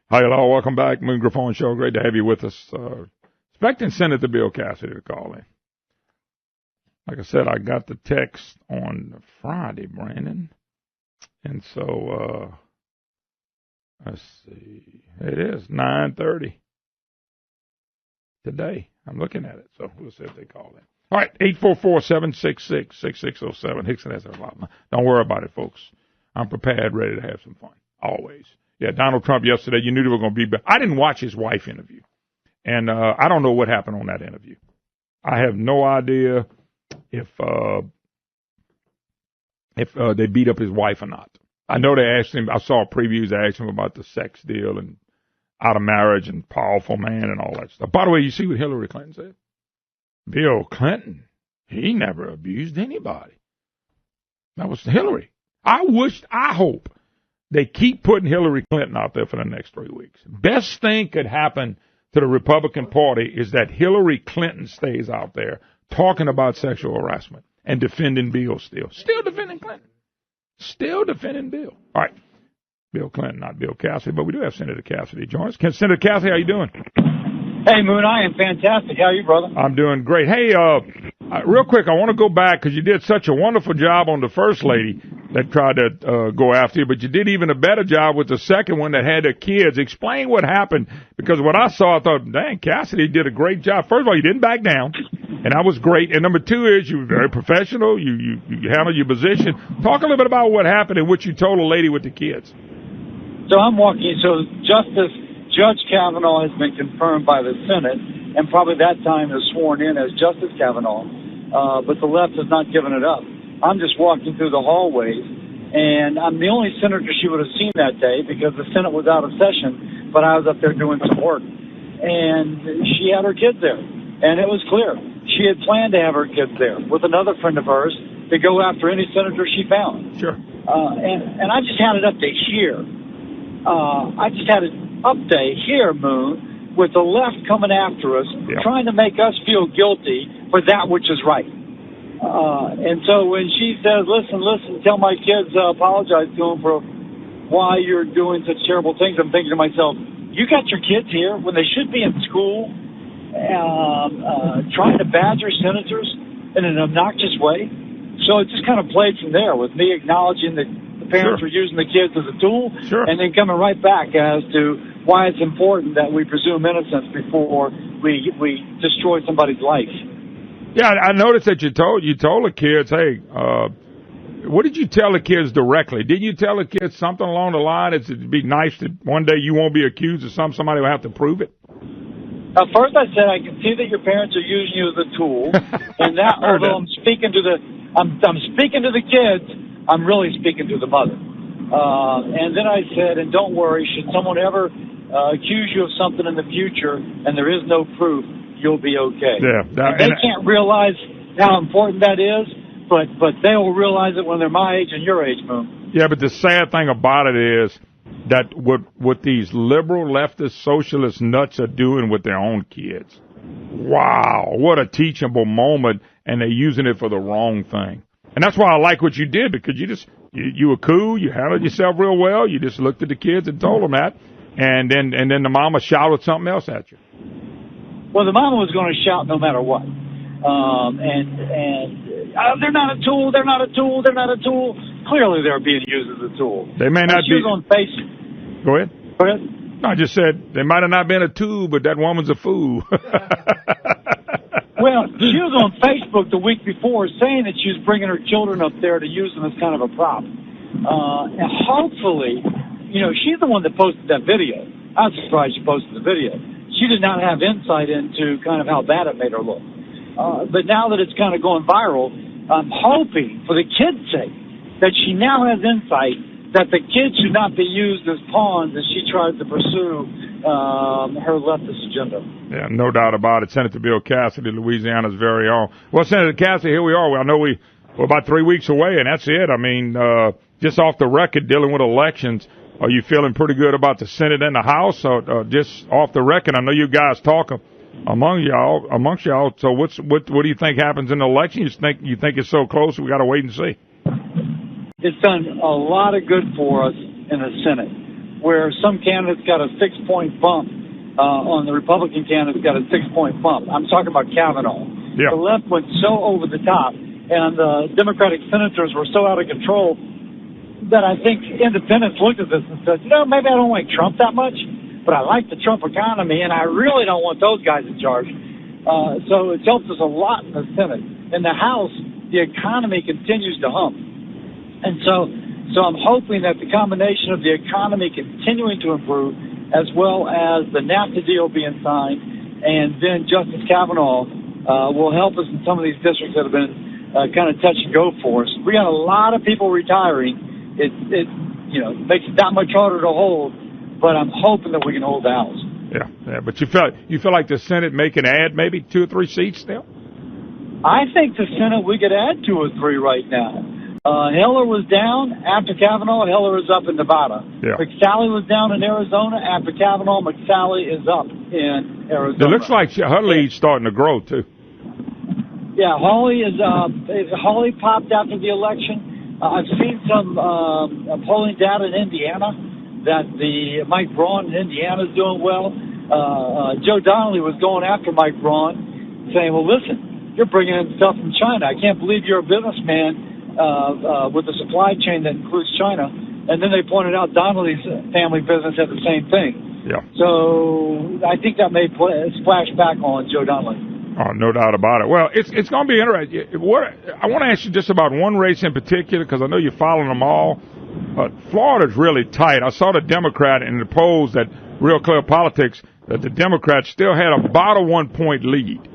Hi, hello. Welcome back. Moon Griffon Show. Great to have you with us. Expecting Senator Bill Cassidy to call in. Like I said, I got the text on Friday, Brandon. And so, let's see. It is 9:30 today. I'm looking at it. So we'll see if they call in. All right, 844-766-6607. Hickson has a lot. Don't worry about it, folks. I'm prepared, ready to have some fun. Always. Yeah, Donald Trump yesterday, you knew they were going to be back. I didn't watch his wife interview. And I don't know what happened on that interview. I have no idea if they beat up his wife or not. I know they asked him, I saw previews, they asked him about the sex deal and out of marriage and powerful man and all that stuff. By the way, you see what Hillary Clinton said? Bill Clinton, he never abused anybody. That was Hillary. I hope they keep putting Hillary Clinton out there for the next 3 weeks. Best thing could happen to the Republican Party is that Hillary Clinton stays out there talking about sexual harassment and defending Bill still. Still defending Clinton. Still defending Bill. All right. Bill Clinton, not Bill Cassidy, but we do have Senator Cassidy join us. Senator Cassidy, how you doing? Hey, Moon, I am fantastic. How are you, brother? I'm doing great. Hey, real quick, I want to go back because you did such a wonderful job on the first lady that tried to go after you, but you did even a better job with the second one that had the kids. Explain what happened, because what I saw, I thought, dang, Cassidy did a great job. First of all, you didn't back down, and that was great. And number two is you were very professional. You handled your position. Talk a little bit about what happened and what you told a lady with the kids. So Judge Kavanaugh has been confirmed by the Senate, and probably that time is sworn in as Justice Kavanaugh, but the left has not given it up. I'm just walking through the hallways, and I'm the only senator she would have seen that day because the Senate was out of session, but I was up there doing some work. And she had her kids there, and it was clear. She had planned to have her kids there with another friend of hers to go after any senator she found. Sure. And I just had it up to here. Moon, with the left coming after us, trying to make us feel guilty for that which is right. And so when she says, listen, tell my kids, apologize to them for why you're doing such terrible things, I'm thinking to myself, you got your kids here when they should be in school, trying to badger senators in an obnoxious way. So it just kind of played from there with me acknowledging that the parents were using the kids as a tool, and then coming right back as to why it's important that we presume innocence before we destroy somebody's life. Yeah, I noticed that you told the kids, hey, what did you tell the kids directly? Did you tell the kids something along the line? It'd be nice that one day you won't be accused of something, somebody will have to prove it? First I said, I can see that your parents are using you as a tool, and that, although I'm speaking to the kids, I'm really speaking to the mother. And then I said, and don't worry, should someone ever accuse you of something in the future and there is no proof, you'll be okay. Yeah, they can't realize how important that is, but they will realize it when they're my age and your age, Moon. Yeah, but the sad thing about it is that what these liberal, leftist, socialist nuts are doing with their own kids. Wow, what a teachable moment, and they're using it for the wrong thing. And that's why I like what you did, because you were cool, you handled yourself real well, you just looked at the kids and told them that, and then the mama shouted something else at you. Well, the mama was going to shout no matter what. They're not a tool, they're not a tool, they're not a tool. Clearly they're being used as a tool. They may not be. On Facebook. Go ahead. No, I just said they might have not been a tool, but that woman's a fool. Well, she was on Facebook the week before saying that she was bringing her children up there to use them as kind of a prop. And hopefully, she's the one that posted that video. I was surprised she posted the video. She did not have insight into kind of how bad it made her look. But now that it's kind of going viral, I'm hoping, for the kids' sake, that she now has insight that the kids should not be used as pawns as she tries to pursue her leftist agenda. Yeah, no doubt about it. Senator Bill Cassidy, Louisiana's very own. Well, Senator Cassidy, here we are. I know we're about 3 weeks away, and that's it. I mean, just off the record, dealing with elections, are you feeling pretty good about the Senate and the House? Or just off the record, I know you guys talk amongst y'all. So what do you think happens in the election? You think it's so close we got to wait and see? It's done a lot of good for us in the Senate. where some candidates got a 6-point bump on the Republican candidates got a 6-point bump. I'm talking about Kavanaugh. Yeah. The left went so over the top, and the Democratic senators were so out of control that I think independents looked at this and said, maybe I don't like Trump that much, but I like the Trump economy, and I really don't want those guys in charge. So it's helped us a lot in the Senate. In the House, the economy continues to hump. And so I'm hoping that the combination of the economy continuing to improve, as well as the NAFTA deal being signed, and then Justice Kavanaugh will help us in some of these districts that have been kind of touch and go for us. We got a lot of people retiring. It makes it that much harder to hold, but I'm hoping that we can hold the House. Yeah. But you feel like the Senate may can add maybe 2 or 3 seats still? I think the Senate we could add 2 or 3 right now. Heller was down after Kavanaugh. Heller is up in Nevada. Yeah. McSally was down in Arizona after Kavanaugh. McSally is up in Arizona. It looks like her lead's starting to grow too. Yeah, Hawley popped after the election. I've seen some polling data in Indiana that the Mike Braun in Indiana is doing well. Joe Donnelly was going after Mike Braun, saying, well, listen, you're bringing in stuff from China. I can't believe you're a businessman with a supply chain that includes China. And then they pointed out Donnelly's family business had the same thing. Yeah. So I think that may splash back on Joe Donnelly. Oh, no doubt about it. Well, it's going to be interesting. I want to ask you just about one race in particular, because I know you're following them all. Florida's really tight. I saw the Democrat in the polls that Real Clear Politics that the Democrats still had about a 1-point lead.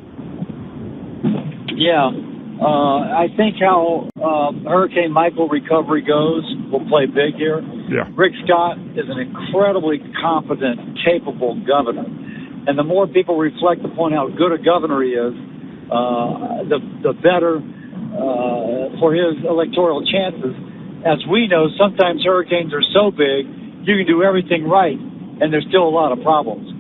Yeah. I think how Hurricane Michael recovery goes will play big here. Yeah. Rick Scott is an incredibly competent, capable governor. And the more people reflect upon how good a governor he is, the better for his electoral chances. As we know, sometimes hurricanes are so big, you can do everything right, and there's still a lot of problems.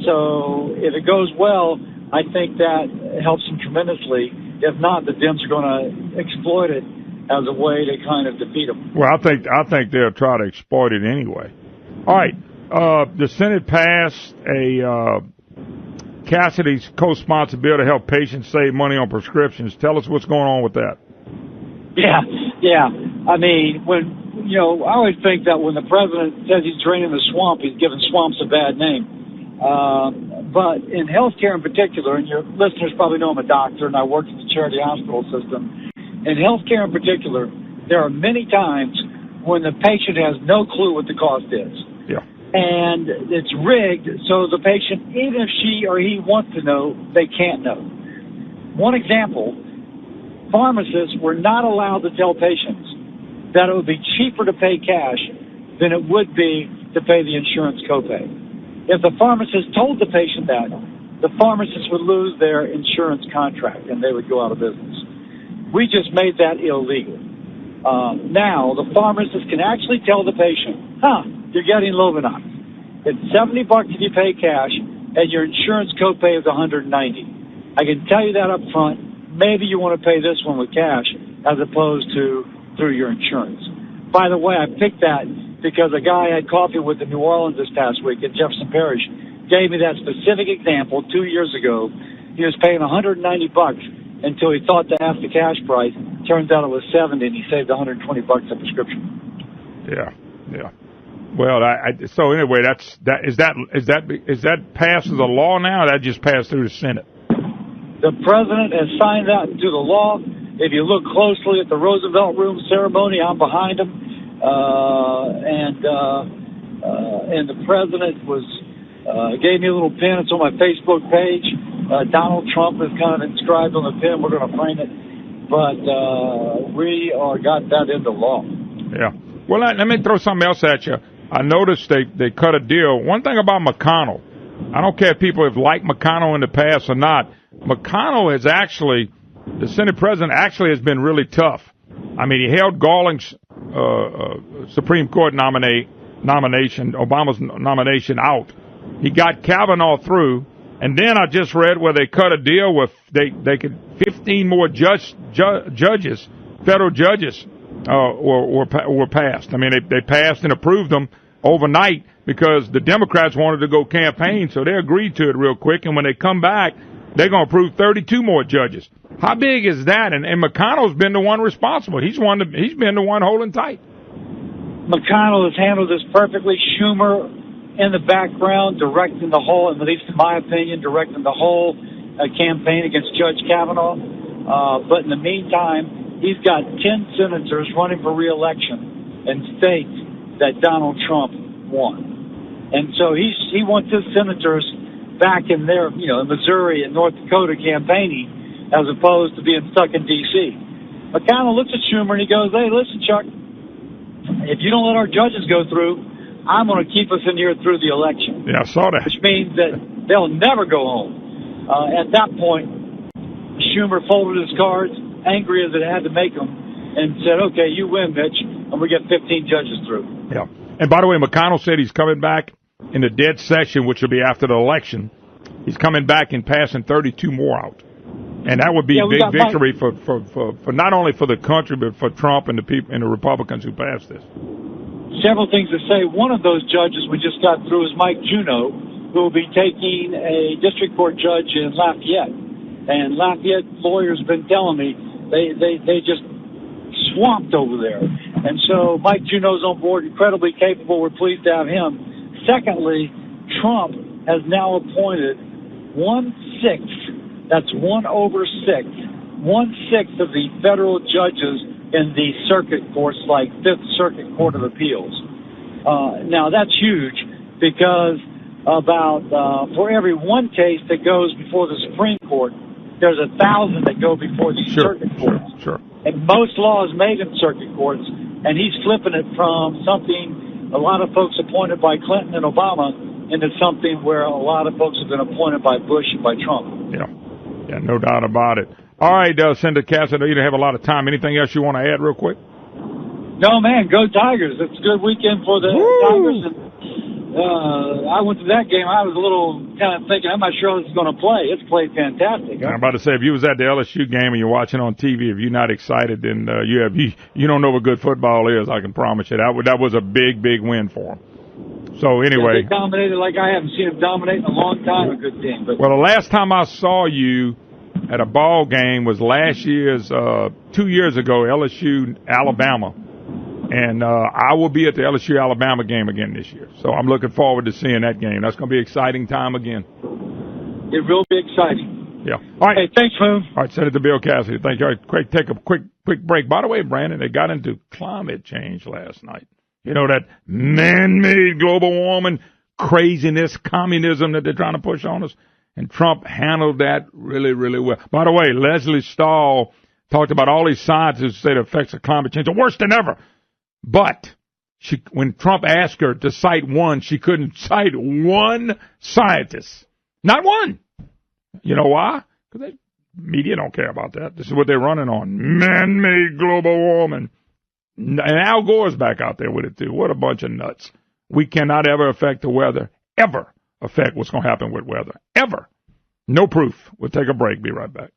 So if it goes well, I think that helps him tremendously. If not, the Dems are going to exploit it as a way to kind of defeat him. Well, I think they'll try to exploit it anyway. All right. The Senate passed a Cassidy's co-sponsored bill to help patients save money on prescriptions. Tell us what's going on with that. Yeah. I mean, I always think that when the president says he's draining the swamp, he's giving swamps a bad name. But in healthcare in particular, and your listeners probably know I'm a doctor and I work in the charity hospital system. In healthcare in particular, there are many times when the patient has no clue what the cost is. Yeah. And it's rigged, so the patient, even if she or he wants to know, they can't know. One example, pharmacists were not allowed to tell patients that it would be cheaper to pay cash than it would be to pay the insurance copay. If the pharmacist told the patient that, the pharmacist would lose their insurance contract and they would go out of business. We just made that illegal. Now, the pharmacist can actually tell the patient, you're getting Lovenox. It's $70 if you pay cash, and your insurance copay is $190. I can tell you that up front. Maybe you want to pay this one with cash as opposed to through your insurance. By the way, I picked that because a guy I had coffee with in New Orleans this past week at Jefferson Parish gave me that specific example 2 years ago. He was paying $190 until he thought to ask the cash price. Turns out it was $70, and he saved $120 a prescription. Yeah. Well, so anyway, is that passed as a law now? Or that just passed through the Senate? The president has signed that into the law. If you look closely at the Roosevelt Room ceremony, I'm behind him, and the president gave me a little pin. It's on my Facebook page. Donald Trump is kind of inscribed on the pin. We're going to frame it, but we got that into law. Yeah. Well, let me throw something else at you. I noticed they cut a deal. One thing about McConnell, I don't care if people have liked McConnell in the past or not. McConnell has actually, the Senate president actually has been really tough. I mean, he held Galling's Supreme Court nomination, Obama's nomination out. He got Kavanaugh through, and then I just read where they cut a deal with they could 15 more judges, federal judges, were passed. I mean, they passed and approved them overnight because the Democrats wanted to go campaign, so they agreed to it real quick. And when they come back, they're going to approve 32 more judges. How big is that? And McConnell's been the one responsible. He's been the one holding tight. McConnell has handled this perfectly. Schumer in the background, directing the whole, at least in my opinion, directing the whole campaign against Judge Kavanaugh. But in the meantime, he's got 10 senators running for re-election in states that Donald Trump won. And so he wants his senators back in their, in Missouri and North Dakota campaigning as opposed to being stuck in D.C. McConnell looks at Schumer and he goes, hey, listen, Chuck, if you don't let our judges go through, I'm going to keep us in here through the election. Yeah, I saw that. Which means that they'll never go home. At that point, Schumer folded his cards, angry as it had to make them, and said, okay, you win, Mitch, and we get 15 judges through. Yeah. And by the way, McConnell said he's coming back in the dead session, which will be after the election. He's coming back and passing 32 more out. And that would be a big victory for not only for the country, but for Trump and the people and the Republicans who passed this. Several things to say. One of those judges we just got through is Mike Juneau, who will be taking a district court judge in Lafayette. And Lafayette lawyers have been telling me they just swamped over there. And so Mike Juneau's on board, incredibly capable. We're pleased to have him. Secondly, Trump has now appointed 1/6. That's 1/6. 1/6 of the federal judges in the circuit courts, like Fifth Circuit Court of Appeals. Now that's huge because for every one case that goes before the Supreme Court, there's 1,000 that go before these circuit courts. Sure. And most laws made in circuit courts, and he's flipping it from something a lot of folks appointed by Clinton and Obama into something where a lot of folks have been appointed by Bush and by Trump. Yeah, no doubt about it. All right, Senator Cassidy, you don't have a lot of time. Anything else you want to add real quick? No, man, go Tigers. It's a good weekend for the Tigers. And, I went to that game. I was a little kind of thinking, I'm not sure how this is going to play. It's played fantastic. Huh? I'm about to say, if you was at the LSU game and you're watching on TV, if you're not excited, then you don't know what good football is, I can promise you. That was a big, big win for them. So anyway. They dominated like I haven't seen them dominate in a long time, a good team. But. Well, the last time I saw you at a ball game was last year's, 2 years ago, LSU, Alabama. And I will be at the LSU-Alabama game again this year. So I'm looking forward to seeing that game. That's going to be an exciting time again. It will be exciting. Yeah. All right. Hey, thanks, Moon. All right, Senator Bill Cassidy. Thank you. All right, take a quick break. By the way, Brandon, they got into climate change last night. You know, that man-made global warming craziness, communism that they're trying to push on us. And Trump handled that really, really well. By the way, Leslie Stahl talked about all these scientists who say the effects of climate change are worse than ever. But when Trump asked her to cite one, she couldn't cite one scientist. Not one. You know why? Because media don't care about that. This is what they're running on. Man-made global warming. And Al Gore's back out there with it, too. What a bunch of nuts. We cannot ever affect the weather. Ever affect what's going to happen with weather. Ever. No proof. We'll take a break. Be right back.